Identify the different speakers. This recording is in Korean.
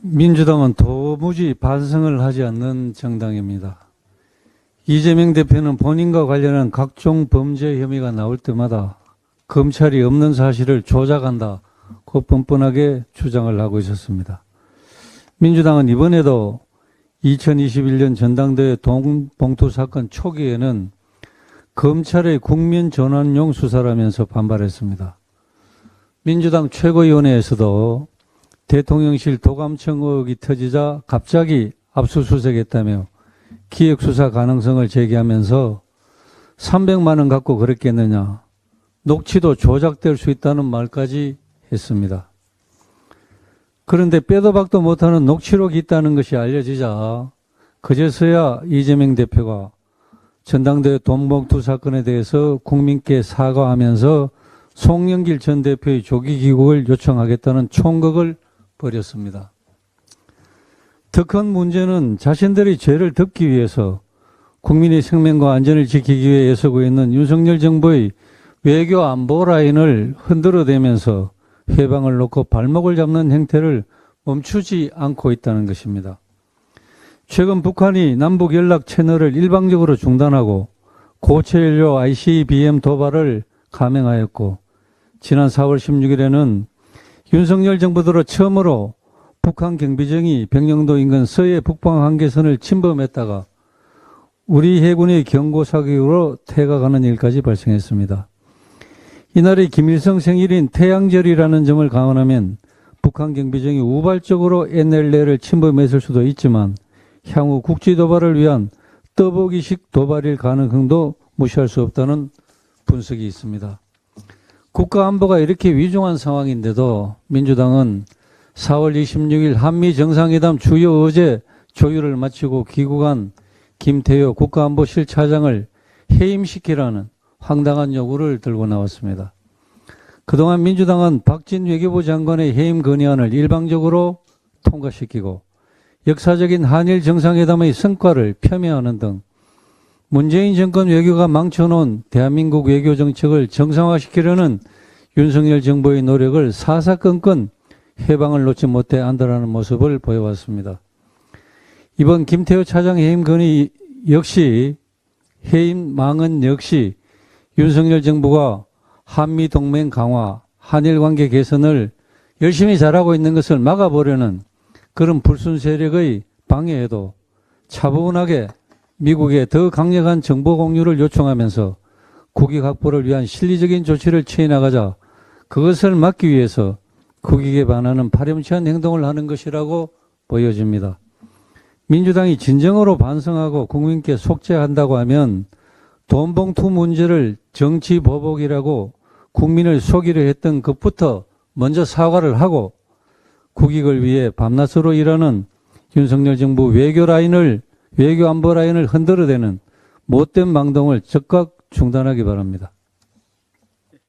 Speaker 1: 민주당은 도무지 반성을 하지 않는 정당입니다. 이재명 대표는 본인과 관련한 각종 범죄 혐의가 나올 때마다 검찰이 없는 사실을 조작한다고 뻔뻔하게 주장을 하고 있었습니다. 민주당은 이번에도 2021년 전당대회 동봉투 사건 초기에는 검찰의 국민 전환용 수사라면서 반발했습니다. 민주당 최고위원회에서도 대통령실 도감청 의혹이 터지자 갑자기 압수수색했다며 기획수사 가능성을 제기하면서 300만 원 갖고 그랬겠느냐, 녹취도 조작될 수 있다는 말까지 했습니다. 그런데 빼도 박도 못하는 녹취록이 있다는 것이 알려지자 그제서야 이재명 대표가 전당대회 돈봉투 사건에 대해서 국민께 사과하면서 송영길 전 대표의 조기 귀국을 요청하겠다는 총극을 벌였습니다. 더 큰 문제는 자신들이 죄를 덮기 위해서 국민의 생명과 안전을 지키기 위해 애쓰고 있는 윤석열 정부의 외교 안보 라인을 흔들어대면서 회방을 놓고 발목을 잡는 행태를 멈추지 않고 있다는 것입니다. 최근 북한이 남북 연락 채널을 일방적으로 중단하고 고체 연료 ICBM 도발을 감행하였고, 지난 4월 16일에는 윤석열 정부 들어 처음으로 북한 경비정이 병영도 인근 서해 북방 한계선을 침범했다가 우리 해군의 경고 사격으로 태가가는 일까지 발생했습니다. 이날이 김일성 생일인 태양절이라는 점을 감안하면 북한 경비정이 우발적으로 NLL을 침범했을 수도 있지만 향후 국지 도발을 위한 떠보기식 도발일 가능성도 무시할 수 없다는 분석이 있습니다. 국가안보가 이렇게 위중한 상황인데도 민주당은 4월 26일 한미 정상회담 주요 의제 조율을 마치고 귀국한 김태효 국가안보실 차장을 해임시키라는 황당한 요구를 들고 나왔습니다. 그동안 민주당은 박진 외교부 장관의 해임 건의안을 일방적으로 통과시키고 역사적인 한일 정상회담의 성과를 폄훼하는 등 문재인 정권 외교가 망쳐놓은 대한민국 외교 정책을 정상화시키려는 윤석열 정부의 노력을 사사건건 해방을 놓지 못해 안달하는 모습을 보여왔습니다. 이번 김태효 차장 해임 건의 역시 해임망은 역시 윤석열 정부가 한미동맹 강화, 한일관계 개선을 열심히 잘하고 있는 것을 막아보려는 그런 불순 세력의 방해에도 차분하게 미국에 더 강력한 정보 공유를 요청하면서 국익 확보를 위한 실리적인 조치를 취해 나가자 그것을 막기 위해서 국익에 반하는 파렴치한 행동을 하는 것이라고 보여집니다. 민주당이 진정으로 반성하고 국민께 속죄한다고 하면 돈봉투 문제를 정치 보복이라고 국민을 속이려 했던 것부터 먼저 사과를 하고 국익을 위해 밤낮으로 일하는 윤석열 정부 외교 안보 라인을 흔들어대는 못된 망동을 즉각 중단하기 바랍니다.